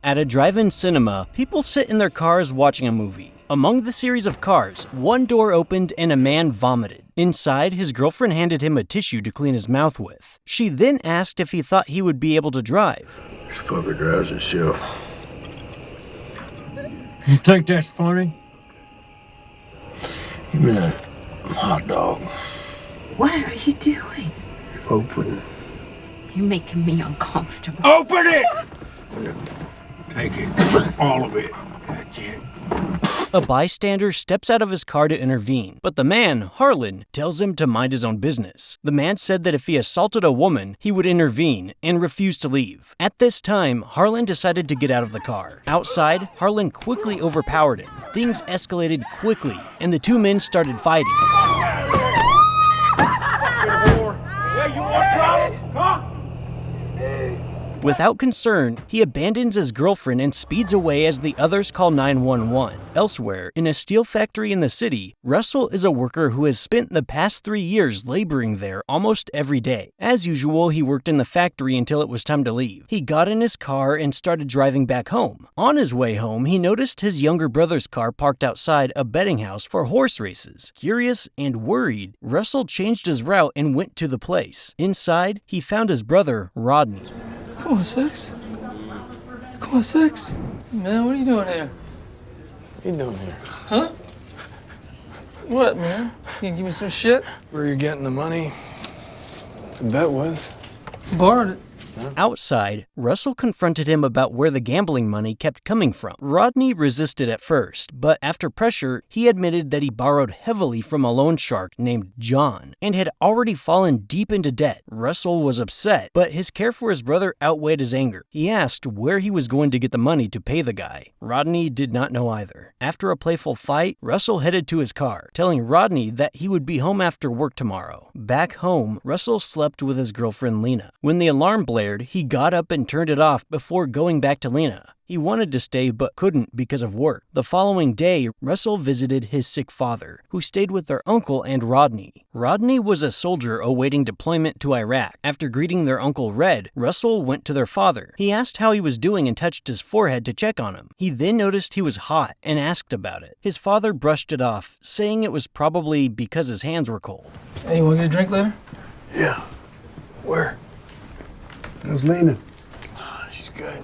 At a drive-in cinema, people sit in their cars watching a movie. Among the series of cars, one door opened and a man vomited. Inside, his girlfriend handed him a tissue to clean his mouth with. She then asked if he thought he would be able to drive. This fucker drives himself. You think that's funny? Give me a hot dog. What are you doing? Open. You're making me uncomfortable. Open it! Take it. All of it. That's it. A bystander steps out of his car to intervene, but the man, Harlan, tells him to mind his own business. The man said that if he assaulted a woman, he would intervene and refused to leave. At this time, Harlan decided to get out of the car. Outside, Harlan quickly overpowered him. Things escalated quickly, and the two men started fighting. Yeah, you want problems? Huh? Without concern, he abandons his girlfriend and speeds away as the others call 911. Elsewhere, in a steel factory in the city, Russell is a worker who has spent the past 3 years laboring there almost every day. As usual, he worked in the factory until it was time to leave. He got in his car and started driving back home. On his way home, he noticed his younger brother's car parked outside a betting house for horse races. Curious and worried, Russell changed his route and went to the place. Inside, he found his brother, Rodney. Come on, Six. Come on, Six. Man, what are you doing here? What you doing here? Huh? What, man? You can give me some shit? Where you getting the money to bet with? Borrowed it. Outside, Russell confronted him about where the gambling money kept coming from. Rodney resisted at first, but after pressure, he admitted that he borrowed heavily from a loan shark named John and had already fallen deep into debt. Russell was upset, but his care for his brother outweighed his anger. He asked where he was going to get the money to pay the guy. Rodney did not know either. After a playful fight, Russell headed to his car, telling Rodney that he would be home after work tomorrow. Back home, Russell slept with his girlfriend Lena. When the alarm blared, he got up and turned it off before going back to Lena. He wanted to stay but couldn't because of work. The following day, Russell visited his sick father, who stayed with their uncle and Rodney. Rodney was a soldier awaiting deployment to Iraq. After greeting their uncle Red, Russell went to their father. He asked how he was doing and touched his forehead to check on him. He then noticed he was hot and asked about it. His father brushed it off, saying it was probably because his hands were cold. Hey, you want to get a drink later? Yeah. Where? How's Lena? She's good.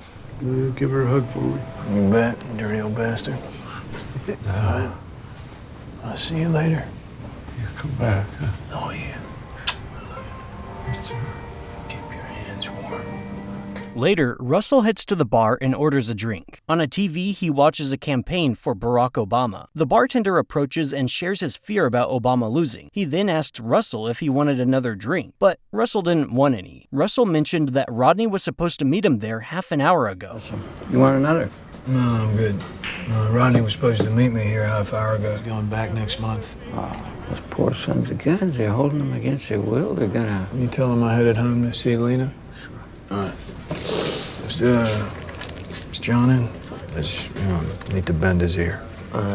Give her a hug for me. You bet, you dirty old bastard. No. I'll see you later. You come back, huh? Oh, yeah. I love you. Keep your hands warm. Later, Russell heads to the bar and orders a drink. On a TV, he watches a campaign for Barack Obama. The bartender approaches and shares his fear about Obama losing. He then asked Russell if he wanted another drink, but Russell didn't want any. Russell mentioned that Rodney was supposed to meet him there half an hour ago. You want another? No, I'm good. Rodney was supposed to meet me here half hour ago. He's going back next month. Oh, those poor sons of guns, they're holding them against their will. They're gonna... You tell him I headed home to see Lena? Sure. All right. Is John in? I just, need to bend his ear.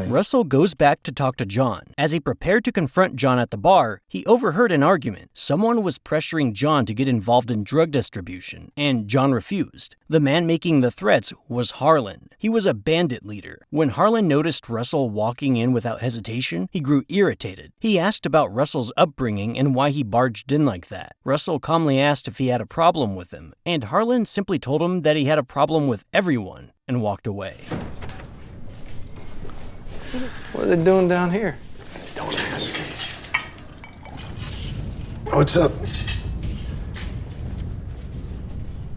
Russell goes back to talk to John. As he prepared to confront John at the bar, he overheard an argument. Someone was pressuring John to get involved in drug distribution, and John refused. The man making the threats was Harlan. He was a bandit leader. When Harlan noticed Russell walking in without hesitation, he grew irritated. He asked about Russell's upbringing and why he barged in like that. Russell calmly asked if he had a problem with him, and Harlan simply told him that he had a problem with everyone and walked away. What are they doing down here? Don't ask. What's up?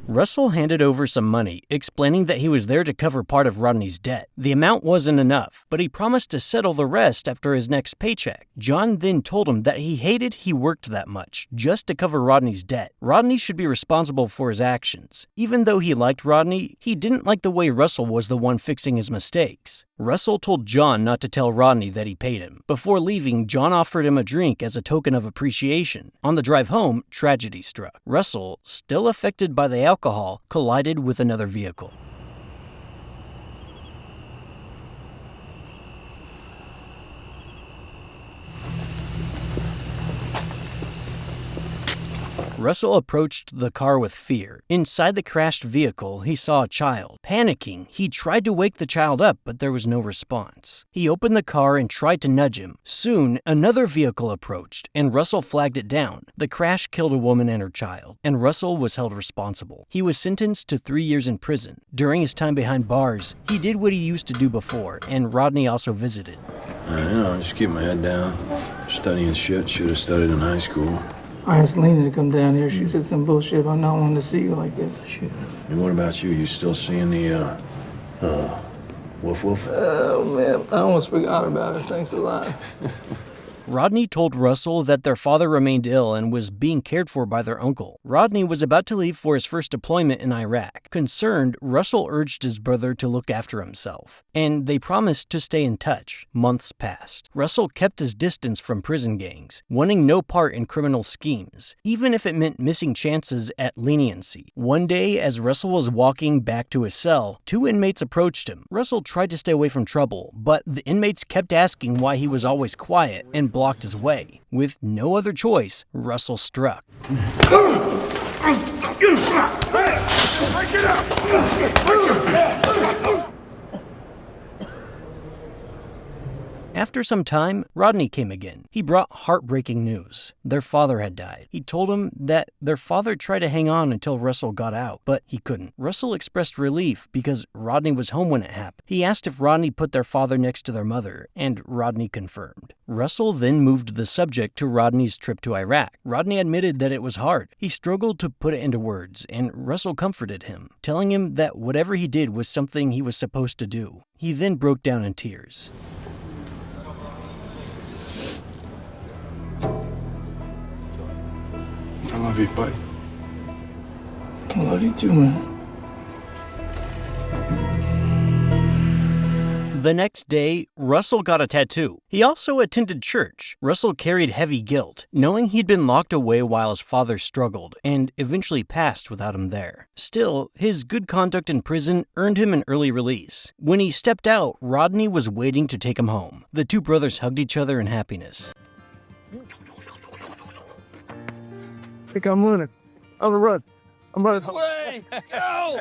Russell handed over some money, explaining that he was there to cover part of Rodney's debt. The amount wasn't enough, but he promised to settle the rest after his next paycheck. John then told him that he hated he worked that much, just to cover Rodney's debt. Rodney should be responsible for his actions. Even though he liked Rodney, he didn't like the way Russell was the one fixing his mistakes. Russell told John not to tell Rodney that he paid him. Before leaving, John offered him a drink as a token of appreciation. On the drive home, tragedy struck. Russell, still affected by the alcohol, collided with another vehicle. Russell approached the car with fear. Inside the crashed vehicle, he saw a child. Panicking, he tried to wake the child up, but there was no response. He opened the car and tried to nudge him. Soon, another vehicle approached, and Russell flagged it down. The crash killed a woman and her child, and Russell was held responsible. He was sentenced to 3 years in prison. During his time behind bars, he did what he used to do before, and Rodney also visited. Just keep my head down. Studying shit, should have studied in high school. I asked Lena to come down here. She said some bullshit about not wanting to see you like this. Shit. And what about you? You still seeing the, woof woof? Oh, man. I almost forgot about her. Thanks a lot. Rodney told Russell that their father remained ill and was being cared for by their uncle. Rodney was about to leave for his first deployment in Iraq. Concerned, Russell urged his brother to look after himself, and they promised to stay in touch. Months passed. Russell kept his distance from prison gangs, wanting no part in criminal schemes, even if it meant missing chances at leniency. One day, as Russell was walking back to his cell, 2 inmates approached him. Russell tried to stay away from trouble, but the inmates kept asking why he was always quiet and blocked his way. With no other choice, Russell struck. After some time, Rodney came again. He brought heartbreaking news. Their father had died. He told him that their father tried to hang on until Russell got out, but he couldn't. Russell expressed relief because Rodney was home when it happened. He asked if Rodney put their father next to their mother, and Rodney confirmed. Russell then moved the subject to Rodney's trip to Iraq. Rodney admitted that it was hard. He struggled to put it into words, and Russell comforted him, telling him that whatever he did was something he was supposed to do. He then broke down in tears. I love you, buddy. I love you too, man. The next day, Russell got a tattoo. He also attended church. Russell carried heavy guilt, knowing he'd been locked away while his father struggled, and eventually passed without him there. Still, his good conduct in prison earned him an early release. When he stepped out, Rodney was waiting to take him home. The 2 brothers hugged each other in happiness. I think I'm running. On the run. I'm running. Way! Go!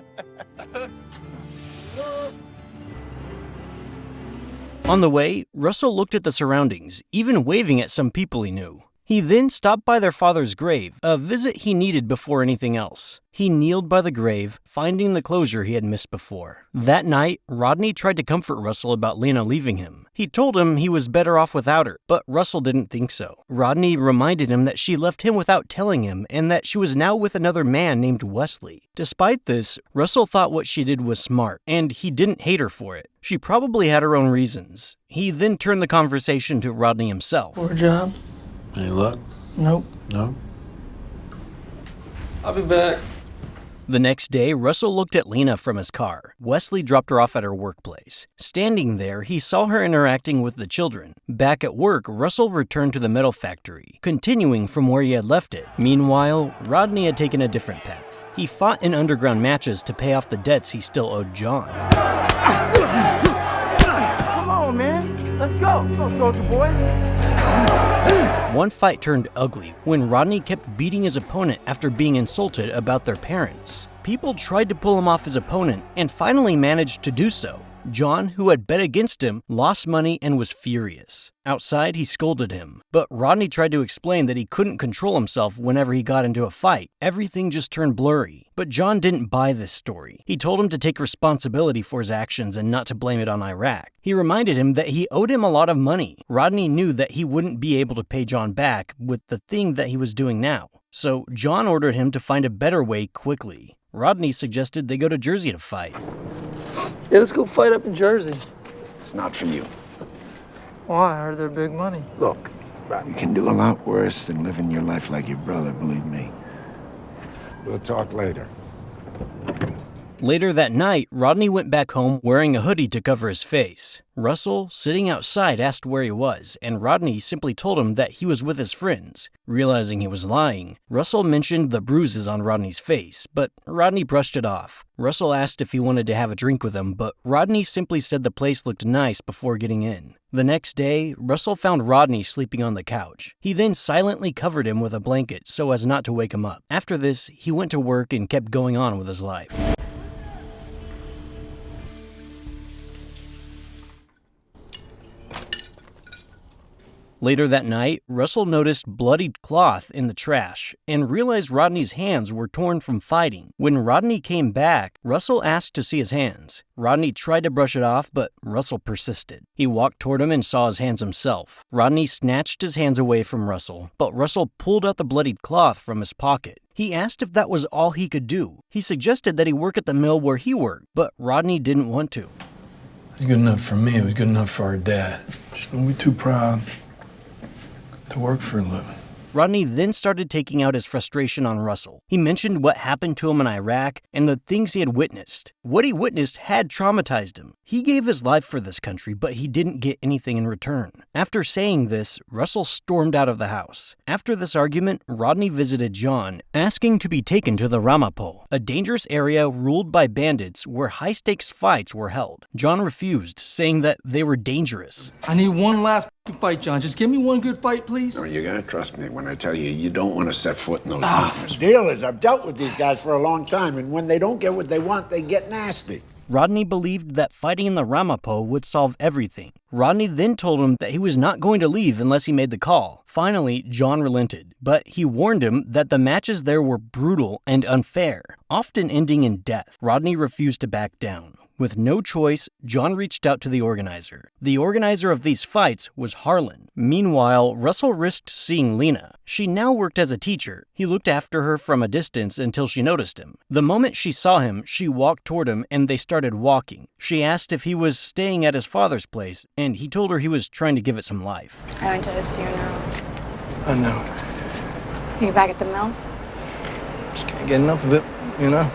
On the way, Russell looked at the surroundings, even waving at some people he knew. He then stopped by their father's grave, a visit he needed before anything else. He kneeled by the grave, finding the closure he had missed before. That night, Rodney tried to comfort Russell about Lena leaving him. He told him he was better off without her, but Russell didn't think so. Rodney reminded him that she left him without telling him and that she was now with another man named Wesley. Despite this, Russell thought what she did was smart, and he didn't hate her for it. She probably had her own reasons. He then turned the conversation to Rodney himself. For a job? Any luck? Nope. No? I'll be back. The next day, Russell looked at Lena from his car. Wesley dropped her off at her workplace. Standing there, he saw her interacting with the children. Back at work, Russell returned to the metal factory, continuing from where he had left it. Meanwhile, Rodney had taken a different path. He fought in underground matches to pay off the debts he still owed John. Come on, man. Let's go. Go, soldier boy. One fight turned ugly when Rodney kept beating his opponent after being insulted about their parents. People tried to pull him off his opponent and finally managed to do so. John, who had bet against him, lost money and was furious. Outside, he scolded him, but Rodney tried to explain that he couldn't control himself whenever he got into a fight. Everything just turned blurry. But John didn't buy this story. He told him to take responsibility for his actions and not to blame it on Iraq. He reminded him that he owed him a lot of money. Rodney knew that he wouldn't be able to pay John back with the thing that he was doing now. So John ordered him to find a better way quickly. Rodney suggested they go to Jersey to fight. Yeah, let's go fight up in Jersey. It's not for you. Why? I heard they're big money. Look, you can do a lot worse than living your life like your brother, believe me. We'll talk later. Later that night, Rodney went back home wearing a hoodie to cover his face. Russell, sitting outside, asked where he was, and Rodney simply told him that he was with his friends. Realizing he was lying, Russell mentioned the bruises on Rodney's face, but Rodney brushed it off. Russell asked if he wanted to have a drink with him, but Rodney simply said the place looked nice before getting in. The next day, Russell found Rodney sleeping on the couch. He then silently covered him with a blanket so as not to wake him up. After this, he went to work and kept going on with his life. Later that night, Russell noticed bloodied cloth in the trash and realized Rodney's hands were torn from fighting. When Rodney came back, Russell asked to see his hands. Rodney tried to brush it off, but Russell persisted. He walked toward him and saw his hands himself. Rodney snatched his hands away from Russell, but Russell pulled out the bloodied cloth from his pocket. He asked if that was all he could do. He suggested that he work at the mill where he worked, but Rodney didn't want to. It was good enough for me. It was good enough for our dad. Just don't be too proud to work for a living. Rodney then started taking out his frustration on Russell. He mentioned what happened to him in Iraq and the things he had witnessed. What he witnessed had traumatized him. He gave his life for this country, but he didn't get anything in return. After saying this, Russell stormed out of the house. After this argument, Rodney visited John, asking to be taken to the Ramapo, a dangerous area ruled by bandits where high-stakes fights were held. John refused, saying that they were dangerous. I need one last fight, John. Just give me one good fight, please. No, you're gonna trust me when I tell you you don't want to set foot in those The mountains. deal is I've dealt with these guys for a long time, and when they don't get what they want, they get nasty. Rodney believed that fighting in the Ramapo would solve everything. Rodney then told him that he was not going to leave unless he made the call. Finally, John relented, but he warned him that the matches there were brutal and unfair, often ending in death. Rodney refused to back down. With no choice, John reached out to the organizer. The organizer of these fights was Harlan. Meanwhile, Russell risked seeing Lena. She now worked as a teacher. He looked after her from a distance until she noticed him. The moment she saw him, she walked toward him and they started walking. She asked if he was staying at his father's place, and he told her he was trying to give it some life. I went to his funeral. I know. Are you back at the mill? Just can't get enough of it, you know?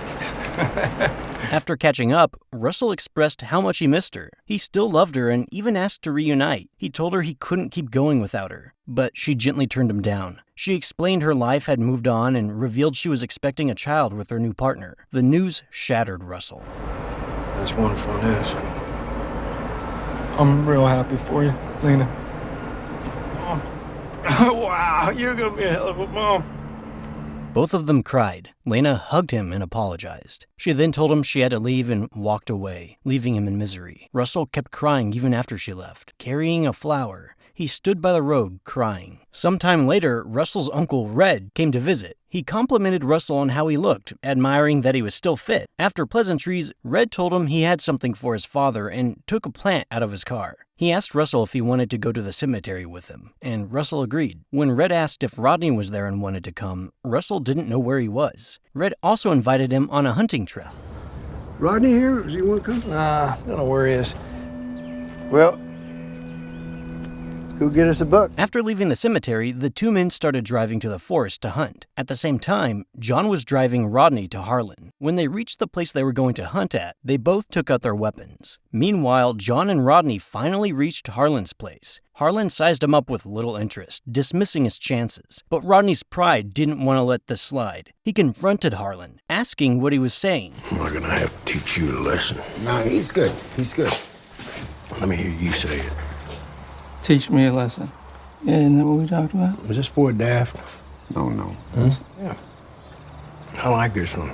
After catching up, Russell expressed how much he missed her. He still loved her and even asked to reunite. He told her he couldn't keep going without her, but she gently turned him down. She explained her life had moved on and revealed she was expecting a child with her new partner. The news shattered Russell. That's wonderful news. I'm real happy for you, Lena. Mom. Wow, you're gonna be a hell of a mom. Both of them cried. Lena hugged him and apologized. She then told him she had to leave and walked away, leaving him in misery. Russell kept crying even after she left, carrying a flower. He stood by the road, crying. Sometime later, Russell's uncle, Red, came to visit. He complimented Russell on how he looked, admiring that he was still fit. After pleasantries, Red told him he had something for his father and took a plant out of his car. He asked Russell if he wanted to go to the cemetery with him, and Russell agreed. When Red asked if Rodney was there and wanted to come, Russell didn't know where he was. Red also invited him on a hunting trip. Rodney here? Does he want to come? Nah, I don't know where he is. Well, go get us a buck. After leaving the cemetery, the two men started driving to the forest to hunt. At the same time, John was driving Rodney to Harlan. When they reached the place they were going to hunt at, they both took out their weapons. Meanwhile, John and Rodney finally reached Harlan's place. Harlan sized him up with little interest, dismissing his chances. But Rodney's pride didn't want to let this slide. He confronted Harlan, asking what he was saying. I'm not gonna have to teach you a lesson. No, he's good. He's good. Let me hear you say it. Teach me a lesson. Yeah, isn't that what we talked about? Was this boy daft? No. Yeah. I like this one.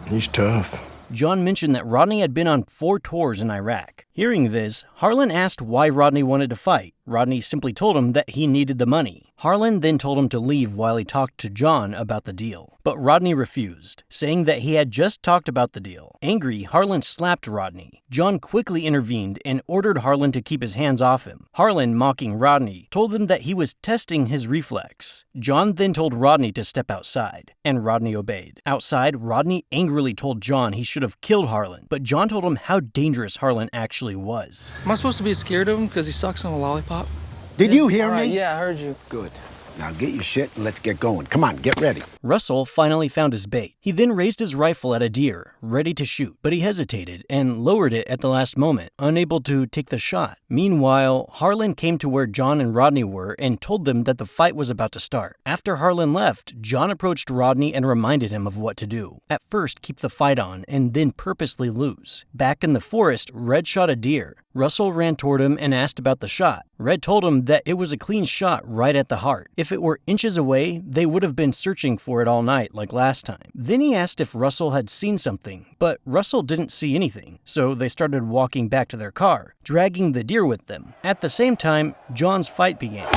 He's tough. John mentioned that Rodney had been on 4 tours in Iraq. Hearing this, Harlan asked why Rodney wanted to fight. Rodney simply told him that he needed the money. Harlan then told him to leave while he talked to John about the deal. But Rodney refused, saying that he had just talked about the deal. Angry, Harlan slapped Rodney. John quickly intervened and ordered Harlan to keep his hands off him. Harlan, mocking Rodney, told him that he was testing his reflex. John then told Rodney to step outside, and Rodney obeyed. Outside, Rodney angrily told John he should have killed Harlan, but John told him how dangerous Harlan actually was. Am I supposed to be scared of him because he sucks on a lollipop? Did you hear me? Yeah, I heard you. Good. Now get your shit and let's get going. Come on, get ready. Russell finally found his bait. He then raised his rifle at a deer, ready to shoot, but he hesitated and lowered it at the last moment, unable to take the shot. Meanwhile, Harlan came to where John and Rodney were and told them that the fight was about to start. After Harlan left, John approached Rodney and reminded him of what to do. At first, keep the fight on and then purposely lose. Back in the forest, Red shot a deer. Russell ran toward him and asked about the shot. Red told him that it was a clean shot right at the heart. If it were inches away, they would have been searching for it all night like last time. Then he asked if Russell had seen something, but Russell didn't see anything, so they started walking back to their car, dragging the deer with them. At the same time, John's fight began.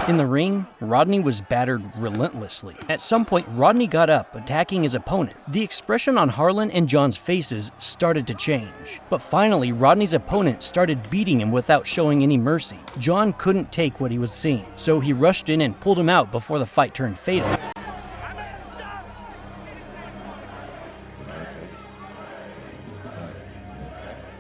In the ring, Rodney was battered relentlessly. At some point, Rodney got up, attacking his opponent. The expression on Harlan and John's faces started to change. But finally, Rodney's opponent started beating him without showing any mercy. John couldn't take what he was seeing, so he rushed in and pulled him out before the fight turned fatal.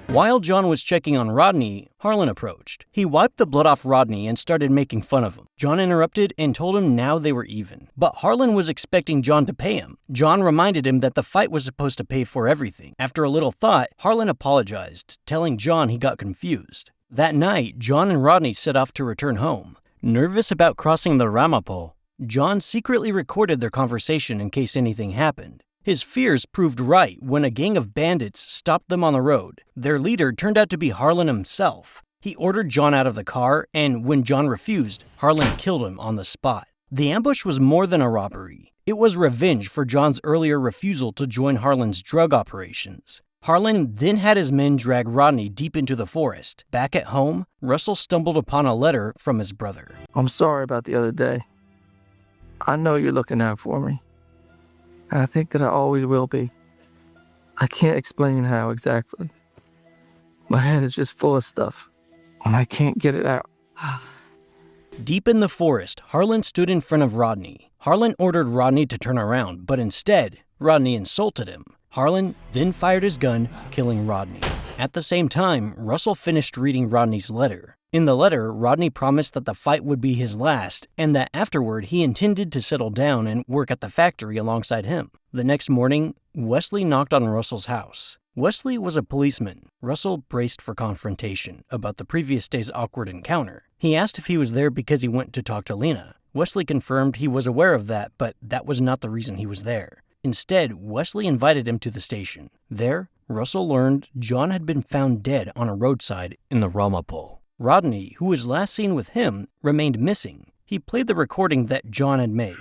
While John was checking on Rodney, Harlan approached. He wiped the blood off Rodney and started making fun of him. John interrupted and told him now they were even. But Harlan was expecting John to pay him. John reminded him that the fight was supposed to pay for everything. After a little thought, Harlan apologized, telling John he got confused. That night, John and Rodney set off to return home. Nervous about crossing the Ramapo, John secretly recorded their conversation in case anything happened. His fears proved right when a gang of bandits stopped them on the road. Their leader turned out to be Harlan himself. He ordered John out of the car, and when John refused, Harlan killed him on the spot. The ambush was more than a robbery. It was revenge for John's earlier refusal to join Harlan's drug operations. Harlan then had his men drag Rodney deep into the forest. Back at home, Russell stumbled upon a letter from his brother. I'm sorry about the other day. I know you're looking out for me. I think that I always will be. I can't explain how exactly. My head is just full of stuff, and I can't get it out. Deep in the forest, Harlan stood in front of Rodney. Harlan ordered Rodney to turn around, but instead, Rodney insulted him. Harlan then fired his gun, killing Rodney. At the same time, Russell finished reading Rodney's letter. In the letter, Rodney promised that the fight would be his last, and that afterward he intended to settle down and work at the factory alongside him. The next morning, Wesley knocked on Russell's house. Wesley was a policeman. Russell braced for confrontation about the previous day's awkward encounter. He asked if he was there because he went to talk to Lena. Wesley confirmed he was aware of that, but that was not the reason he was there. Instead, Wesley invited him to the station. There, Russell learned John had been found dead on a roadside in the Ramapo. Rodney, who was last seen with him, remained missing. He played the recording that John had made.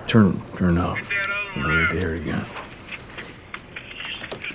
Turn off. I need to hear it again.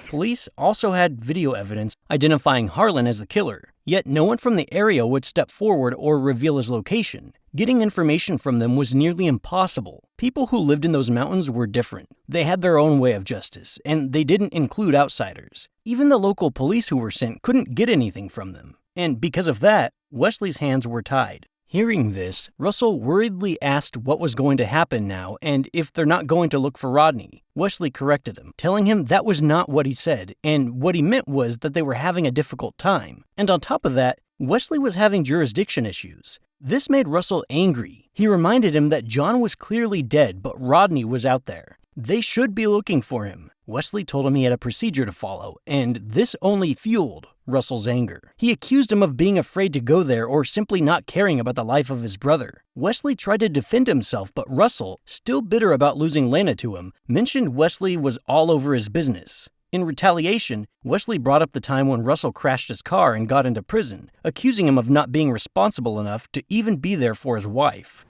Police also had video evidence identifying Harlan as the killer, yet no one from the area would step forward or reveal his location. Getting information from them was nearly impossible. People who lived in those mountains were different. They had their own way of justice, and they didn't include outsiders. Even the local police who were sent couldn't get anything from them. And because of that, Wesley's hands were tied. Hearing this, Russell worriedly asked what was going to happen now and if they're not going to look for Rodney. Wesley corrected him, telling him that was not what he said, and what he meant was that they were having a difficult time. And on top of that, Wesley was having jurisdiction issues. This made Russell angry. He reminded him that John was clearly dead, but Rodney was out there. They should be looking for him. Wesley told him he had a procedure to follow, and this only fueled Russell's anger. He accused him of being afraid to go there or simply not caring about the life of his brother. Wesley tried to defend himself, but Russell, still bitter about losing Lena to him, mentioned Wesley was all over his business. In retaliation, Wesley brought up the time when Russell crashed his car and got into prison, accusing him of not being responsible enough to even be there for his wife.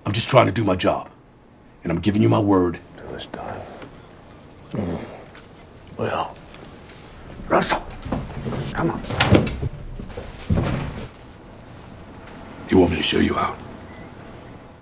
I'm just trying to do my job, and I'm giving you my word. Till it's done. Well, Russell, come on. You want me to show you out?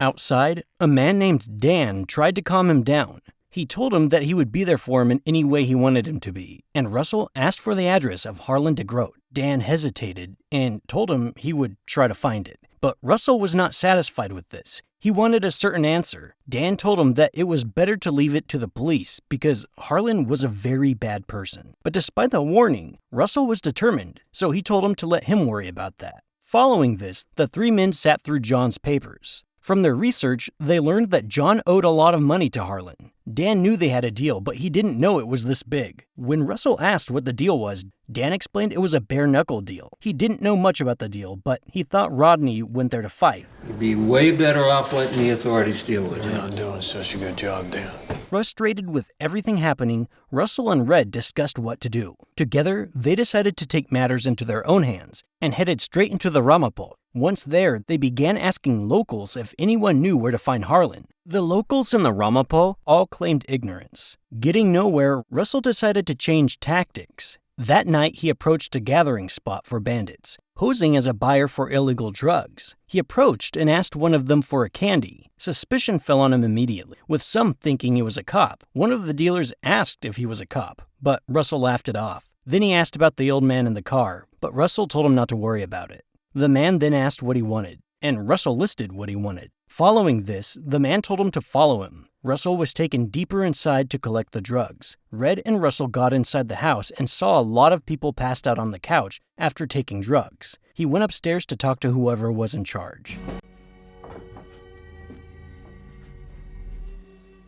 Outside, a man named Dan tried to calm him down. He told him that he would be there for him in any way he wanted him to be, and Russell asked for the address of Harlan de Groot. Dan hesitated and told him he would try to find it, But Russell was not satisfied with this. He wanted a certain answer. Dan told him that it was better to leave it to the police because Harlan was a very bad person. But despite the warning, Russell was determined, so he told him to let him worry about that. Following this, the three men sat through John's papers. From their research, they learned that John owed a lot of money to Harlan. Dan knew they had a deal, but he didn't know it was this big. When Russell asked what the deal was, Dan explained it was a bare-knuckle deal. He didn't know much about the deal, but he thought Rodney went there to fight. You'd be way better off letting the authorities deal with You're it. not doing such a good job, Dan. Frustrated with everything happening, Russell and Red discussed what to do. Together, they decided to take matters into their own hands and headed straight into the Ramapo. Once there, they began asking locals if anyone knew where to find Harlan. The locals in the Ramapo all claimed ignorance. Getting nowhere, Russell decided to change tactics. That night, he approached a gathering spot for bandits, posing as a buyer for illegal drugs. He approached and asked one of them for a candy. Suspicion fell on him immediately, with some thinking he was a cop. One of the dealers asked if he was a cop, but Russell laughed it off. Then he asked about the old man in the car, but Russell told him not to worry about it. The man then asked what he wanted, and Russell listed what he wanted. Following this, the man told him to follow him. Russell was taken deeper inside to collect the drugs. Red and Russell got inside the house and saw a lot of people passed out on the couch after taking drugs. He went upstairs to talk to whoever was in charge.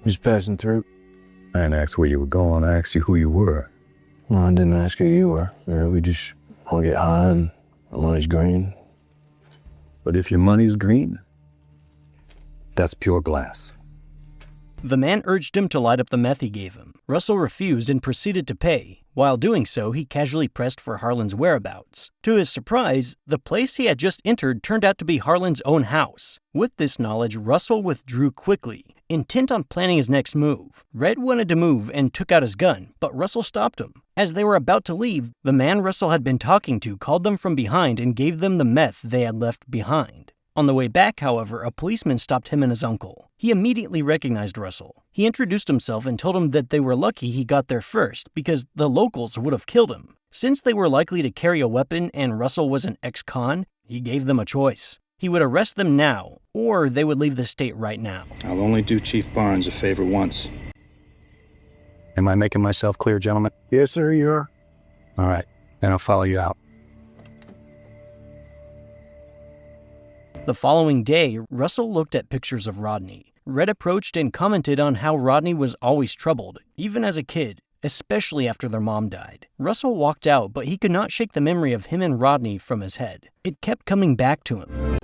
Just passing through. I didn't ask where you were going, I asked you who you were. Well, I didn't ask who you were. We just want to get high and our money's green. But if your money's green, that's pure glass. The man urged him to light up the meth he gave him. Russell refused and proceeded to pay. While doing so, he casually pressed for Harlan's whereabouts. To his surprise, the place he had just entered turned out to be Harlan's own house. With this knowledge, Russell withdrew quickly, intent on planning his next move. Red wanted to move and took out his gun, but Russell stopped him. As they were about to leave, the man Russell had been talking to called them from behind and gave them the meth they had left behind. On the way back, however, a policeman stopped him and his uncle. He immediately recognized Russell. He introduced himself and told him that they were lucky he got there first because the locals would have killed him. Since they were likely to carry a weapon and Russell was an ex-con, he gave them a choice. He would arrest them now, or they would leave the state right now. I'll only do Chief Barnes a favor once. Am I making myself clear, gentlemen? Yes, sir, you are. All right, then I'll follow you out. The following day, Russell looked at pictures of Rodney. Red approached and commented on how Rodney was always troubled, even as a kid, especially after their mom died. Russell walked out, but he could not shake the memory of him and Rodney from his head. It kept coming back to him.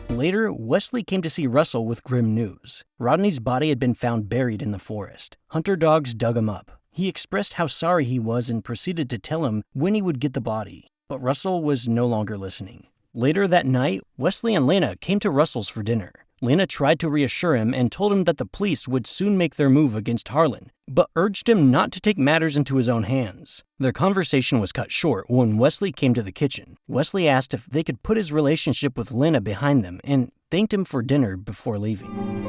Later, Wesley came to see Russell with grim news. Rodney's body had been found buried in the forest. Hunter dogs dug him up. He expressed how sorry he was and proceeded to tell him when he would get the body. But Russell was no longer listening. Later that night, Wesley and Lena came to Russell's for dinner. Lena tried to reassure him and told him that the police would soon make their move against Harlan, but urged him not to take matters into his own hands. Their conversation was cut short when Wesley came to the kitchen. Wesley asked if they could put his relationship with Lena behind them and thanked him for dinner before leaving.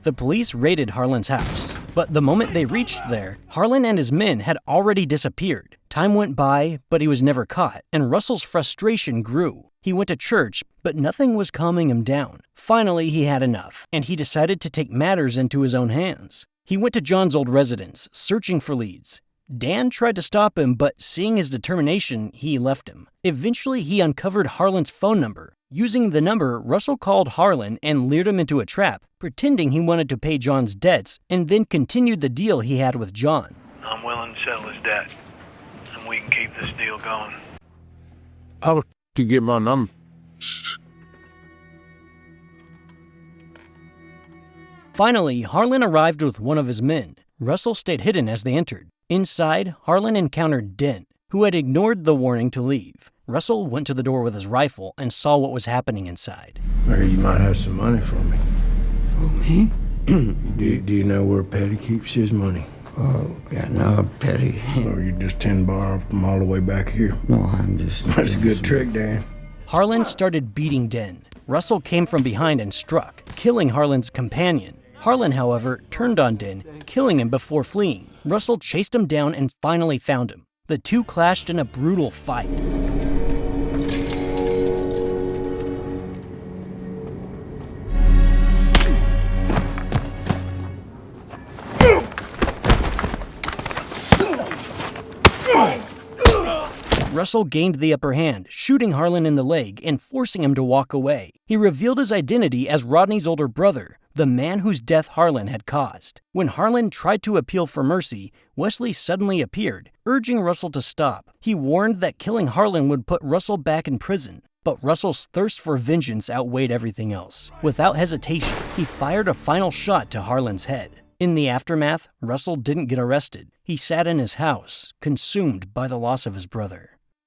The police raided Harlan's house, but the moment they reached there, Harlan and his men had already disappeared. Time went by, but he was never caught, and Russell's frustration grew. He went to church, but nothing was calming him down. Finally, he had enough, and he decided to take matters into his own hands. He went to John's old residence, searching for leads. Dan tried to stop him, but seeing his determination, he left him. Eventually, he uncovered Harlan's phone number. Using the number, Russell called Harlan and lured him into a trap, pretending he wanted to pay John's debts, and then continued the deal he had with John. I'm willing to settle his debt, and we can keep this deal going. How to get my number? Finally, Harlan arrived with one of his men. Russell stayed hidden as they entered. Inside, Harlan encountered Dent, who had ignored the warning to leave. Russell went to the door with his rifle and saw what was happening inside. Maybe you might have some money for me. Oh, me? Do you know where Petty keeps his money? Oh, yeah, no, Petty. Or you just 10 bar from all the way back here? No, I'm just... That's a good trick, Dan. Harlan started beating Den. Russell came from behind and struck, killing Harlan's companion. Harlan, however, turned on Den, killing him before fleeing. Russell chased him down and finally found him. The two clashed in a brutal fight. Russell gained the upper hand, shooting Harlan in the leg and forcing him to walk away. He revealed his identity as Rodney's older brother, the man whose death Harlan had caused. When Harlan tried to appeal for mercy, Wesley suddenly appeared, urging Russell to stop. He warned that killing Harlan would put Russell back in prison. But Russell's thirst for vengeance outweighed everything else. Without hesitation, he fired a final shot to Harlan's head. In the aftermath, Russell didn't get arrested. He sat in his house, consumed by the loss of his brother.